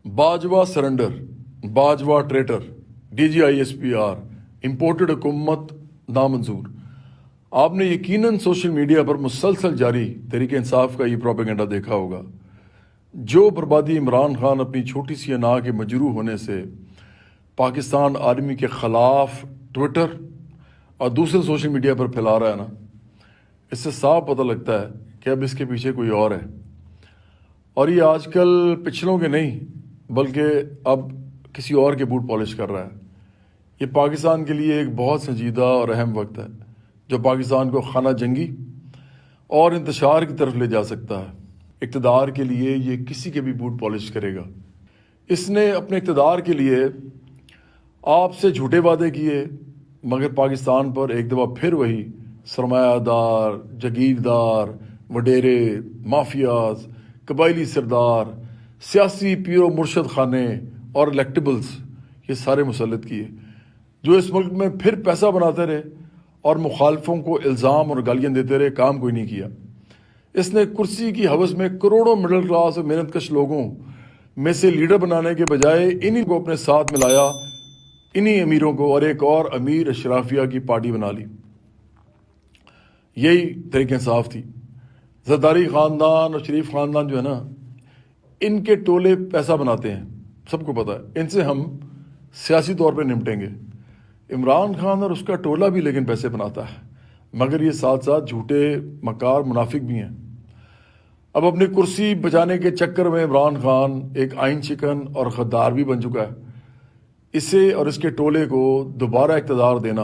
Bajwa surrender, Bajwa traitor, DGISPR, imported हुकूमत नामंजूर। आपने यकीनन सोशल मीडिया पर मुसलसल जारी तहरीक इंसाफ का ये प्रोपेगेंडा देखा होगा। जो बर्बादी इमरान खान अपनी छोटी सी अना के मजरू होने से पाकिस्तान आर्मी के ख़िलाफ़ ट्विटर और दूसरे सोशल मीडिया पर फैला रहा है ना, इससे साफ पता लगता है कि अब इसके पीछे कोई और है। और ये आजकल पिछलों के नहीं बल्कि अब किसी और के बूट पॉलिश कर रहा है। ये पाकिस्तान के लिए एक बहुत संजीदा और अहम वक्त है जो पाकिस्तान को खाना जंगी और इंतशार की तरफ ले जा सकता है। इक़्तिदार के लिए ये किसी के भी बूट पॉलिश करेगा। इसने अपने इक़्तिदार के लिए आपसे झूठे वादे किए, मगर पाकिस्तान पर एक दफ़ा फिर वही सरमायादार, जागीरदार, वडेरे, माफियाज, कबायली सरदार, सियासी पीरो मुर्शद खाने और इलेक्टेबल्स ये सारे मुसल्लत किए, जो इस मुल्क में फिर पैसा बनाते रहे और मुखालफों को इल्ज़ाम और गालियाँ देते रहे। काम कोई नहीं किया। इसने कुर्सी की हवस में करोड़ों मिडिल क्लास और मेहनतकश लोगों में से लीडर बनाने के बजाय इन्हीं को अपने साथ मिलाया, इन्हीं अमीरों को, और एक और अमीर अशराफिया की पार्टी बना ली। यही तहरीक इंसाफ थी। ज़रदारी ख़ानदान और शरीफ ख़ानदान जो है ना, इनके टोले पैसा बनाते हैं, सबको पता है। इनसे हम सियासी तौर पे निपटेंगे। इमरान खान और उसका टोला भी लेकिन पैसे बनाता है, मगर ये साथ साथ झूठे मकार मुनाफिक भी हैं। अब अपनी कुर्सी बचाने के चक्कर में इमरान खान एक आइन शिकन और गद्दार भी बन चुका है। इसे और इसके टोले को दोबारा इक़्तिदार देना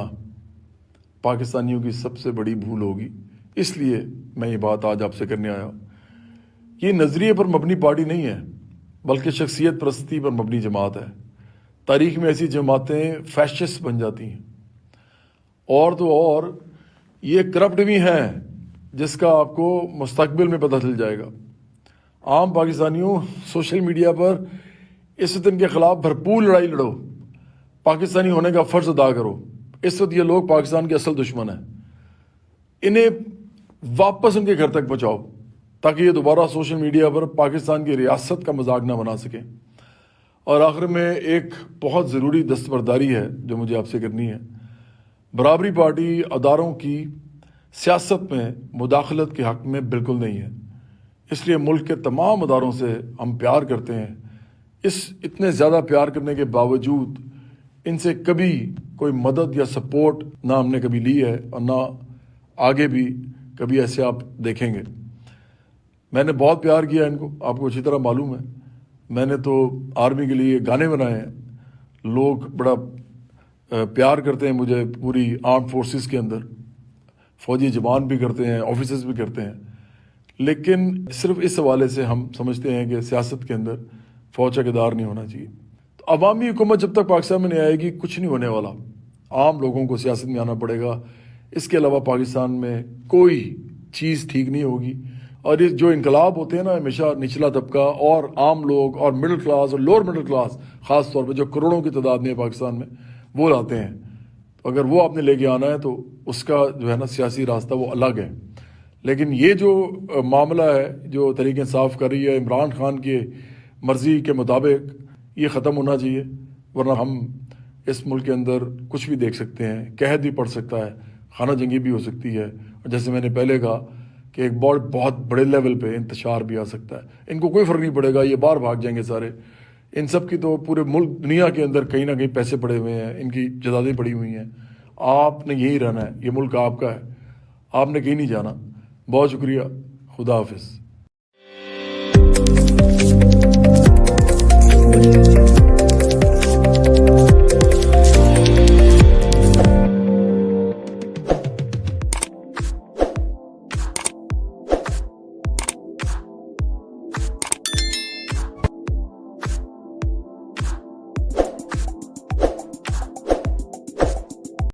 पाकिस्तानियों की सबसे बड़ी भूल होगी। इसलिए मैं ये बात आज आपसे करने आया हूँ। ये नज़रिए पर मबनी पार्टी नहीं है, बल्कि शख्सियत परस्ती पर मबनी जमात है। तारीख़ में ऐसी जमातें फैशिस्ट बन जाती हैं। और तो और ये करप्ट भी हैं, जिसका आपको मुस्तकबिल में पता चल जाएगा। आम पाकिस्तानियों, सोशल मीडिया पर इस वक्त इनके ख़िलाफ़ भरपूर लड़ाई लड़ो, पाकिस्तानी होने का फ़र्ज़ अदा करो। इस वक्त ये लोग पाकिस्तान के असल दुश्मन हैं। इन्हें वापस उनके घर तक पहुँचाओ ताकि ये दोबारा सोशल मीडिया पर पाकिस्तान की रियासत का मजाक ना बना सकें। और आखिर में एक बहुत ज़रूरी दस्तबरदारी है जो मुझे आपसे करनी है। बराबरी पार्टी अदारों की सियासत में मुदाखलत के हक़ में बिल्कुल नहीं है। इसलिए मुल्क के तमाम अदारों से हम प्यार करते हैं। इतने ज़्यादा प्यार करने के बावजूद इनसे कभी कोई मदद या सपोर्ट ना हमने कभी ली है और ना आगे भी कभी ऐसे आप देखेंगे। मैंने बहुत प्यार किया इनको, आपको अच्छी तरह मालूम है। मैंने तो आर्मी के लिए गाने बनाए हैं। लोग बड़ा प्यार करते हैं मुझे पूरी आर्म फोर्सेस के अंदर। फ़ौजी जवान भी करते हैं, ऑफिसर्स भी करते हैं। लेकिन सिर्फ इस हवाले से हम समझते हैं कि सियासत के अंदर फ़ौज का किरदार नहीं होना चाहिए। तो अवामी हुकूमत जब तक पाकिस्तान में नहीं आएगी कुछ नहीं होने वाला। आम लोगों को सियासत में आना पड़ेगा। इसके अलावा पाकिस्तान में कोई चीज़ ठीक नहीं होगी। और ये जो इनकलाब होते हैं ना, हमेशा निचला तबका और आम लोग और मिडिल क्लास और लोअर मिडिल क्लास ख़ास तौर पे जो करोड़ों की तादाद में है पाकिस्तान में, वो लाते हैं। तो अगर वो आपने लेके आना है तो उसका जो है ना सियासी रास्ता वो अलग है। लेकिन ये जो मामला है जो तहरीक इंसाफ कर रही है, इमरान खान की मर्ज़ी के मुताबिक ये ख़त्म होना चाहिए, वरना हम इस मुल्क के अंदर कुछ भी देख सकते हैं। कहत भी पड़ सकता है, खाना जंगी भी हो सकती है, और जैसे मैंने पहले कहा कि एक बहुत बड़े लेवल पे इंतशार भी आ सकता है। इनको कोई फ़र्क नहीं पड़ेगा, ये बाहर भाग जाएंगे सारे। इन सब की तो पूरे मुल्क दुनिया के अंदर कहीं ना कहीं पैसे पड़े हुए हैं, इनकी जदादें पड़ी हुई हैं। आपने यहीं रहना है, ये मुल्क आपका है, आपने कहीं नहीं जाना। बहुत शुक्रिया, खुदा हाफिज़।